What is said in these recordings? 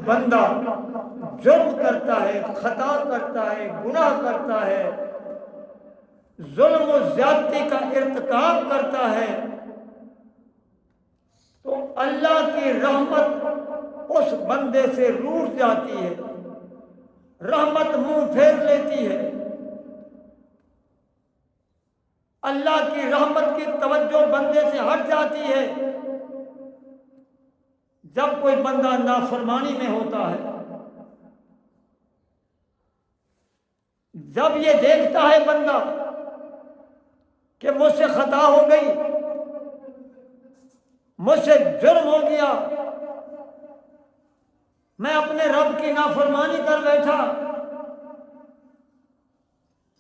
بندہ جرم کرتا ہے، خطا کرتا ہے، گناہ کرتا ہے، ظلم و زیادتی کا ارتکاب کرتا ہے، تو اللہ کی رحمت اس بندے سے روٹھ جاتی ہے، رحمت منہ پھیر لیتی ہے، اللہ کی رحمت کی توجہ بندے سے ہٹ جاتی ہے جب کوئی بندہ نافرمانی میں ہوتا ہے، جب یہ دیکھتا ہے بندہ کہ مجھ سے خطا ہو گئی، مجھ سے جرم ہو گیا، میں اپنے رب کی نافرمانی کر بیٹھا،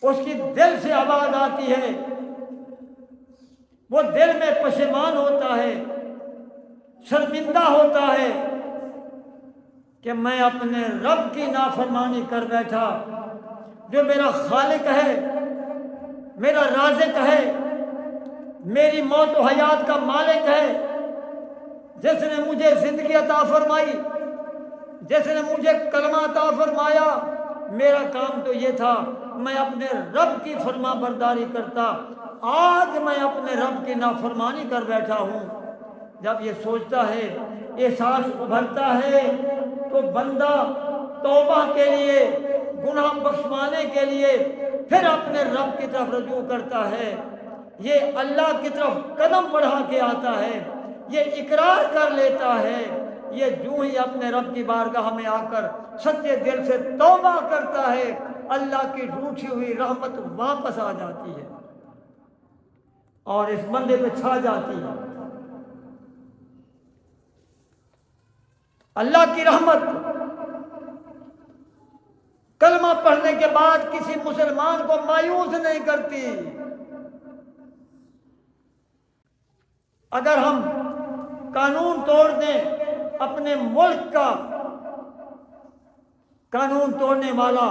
اس کی دل سے آواز آتی ہے، وہ دل میں پشیمان ہوتا ہے، شرمندہ ہوتا ہے کہ میں اپنے رب کی نافرمانی کر بیٹھا، جو میرا خالق ہے، میرا رازق ہے، میری موت و حیات کا مالک ہے، جس نے مجھے زندگی عطا فرمائی، جس نے مجھے کلمہ عطا فرمایا۔ میرا کام تو یہ تھا میں اپنے رب کی فرما برداری کرتا، آج میں اپنے رب کی نافرمانی کر بیٹھا ہوں۔ جب یہ سوچتا ہے، احساس ابھرتا ہے، تو بندہ توبہ کے لیے، گناہ بخشوانے کے لیے پھر اپنے رب کی طرف رجوع کرتا ہے، یہ اللہ کی طرف قدم بڑھا کے آتا ہے، یہ اقرار کر لیتا ہے، یہ جو ہی اپنے رب کی بارگاہ میں آ کر سچے دل سے توبہ کرتا ہے، اللہ کی روٹھی ہوئی رحمت واپس آ جاتی ہے اور اس بندے پہ چھا جاتی ہے۔ اللہ کی رحمت کلمہ پڑھنے کے بعد کسی مسلمان کو مایوس نہیں کرتی۔ اگر ہم قانون توڑ دیں، اپنے ملک کا قانون توڑنے والا،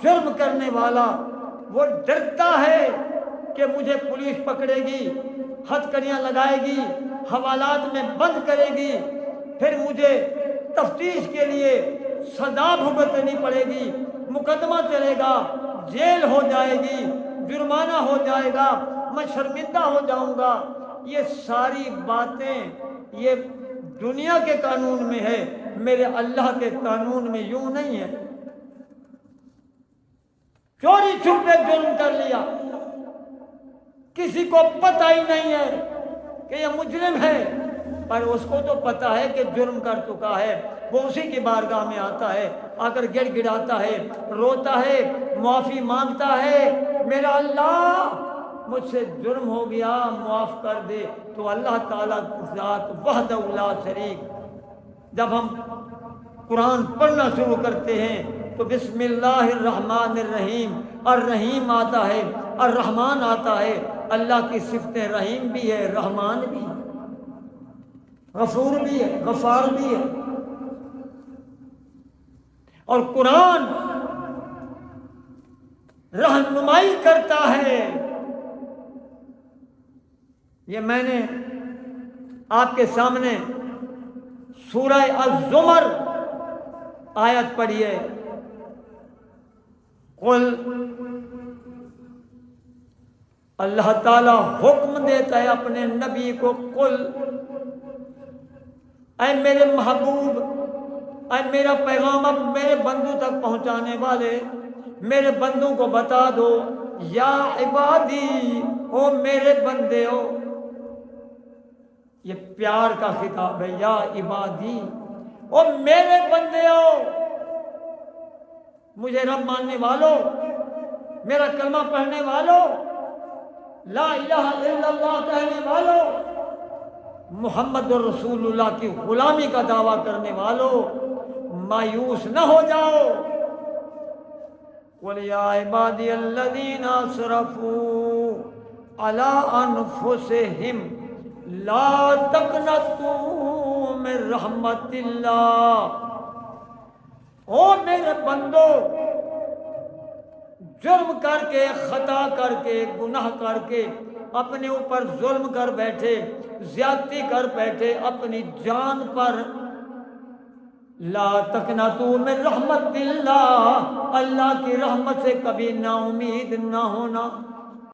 جرم کرنے والا، وہ ڈرتا ہے کہ مجھے پولیس پکڑے گی، ہتھکڑیاں لگائے گی، حوالات میں بند کرے گی، پھر مجھے تفتیش کے لیے سزا بھگتنی پڑے گی، مقدمہ چلے گا، جیل ہو جائے گی، جرمانہ ہو جائے گا، میں شرمندہ ہو جاؤں گا۔ یہ ساری باتیں یہ دنیا کے قانون میں ہے، میرے اللہ کے قانون میں یوں نہیں ہے۔ چوری چھپے جرم کر لیا، کسی کو پتہ ہی نہیں ہے کہ یہ مجرم ہے، پر اس کو تو پتہ ہے کہ جرم کر چکا ہے، وہ اسی کی بارگاہ میں آتا ہے، آ کر گڑ گڑاتا ہے، روتا ہے، معافی مانگتا ہے، میرا اللہ مجھ سے جرم ہو گیا، معاف کر دے۔ تو اللہ تعالیٰ ذات وحدہ لا شریک، جب ہم قرآن پڑھنا شروع کرتے ہیں تو بسم اللہ الرحمن الرحیم، الرحیم آتا ہے، الرحمن آتا ہے، اللہ کی صفتیں رحیم بھی ہے، رحمان بھی ہے، غفور بھی ہے، غفار بھی ہے۔ اور قرآن رہنمائی کرتا ہے۔ یہ میں نے آپ کے سامنے سورہ الزمر آیت پڑھی ہے، قل، اللہ تعالیٰ حکم دیتا ہے اپنے نبی کو، قل، اے میرے محبوب، اے میرا پیغام اب میرے بندوں تک پہنچانے والے، میرے بندوں کو بتا دو، یا عبادی، او میرے بندے ہو، یہ پیار کا خطاب ہے، یا عبادی، او میرے بندے ہو، مجھے رب ماننے والوں، میرا کلمہ پڑھنے والوں، لا الہ الا اللہ کہنے والوں، محمد رسول اللہ کی غلامی کا دعویٰ کرنے والوں، مایوس نہ ہو جاؤ۔ قُلْ يَا عِبَادِيَ الَّذِينَ أَسْرَفُوا عَلَىٰ أَنفُسِهِمْ لَا تَقْنَطُوا مِن رَحْمَتِ اللَّهِ، او میرے بندو، جرم کر کے، خطا کر کے، گناہ کر کے، اپنے اوپر ظلم کر بیٹھے، زیادتی کر بیٹھے، اپنی جان پر لا تقنطوا من رحمت اللہ، اللہ کی رحمت سے کبھی نا امید نہ ہونا۔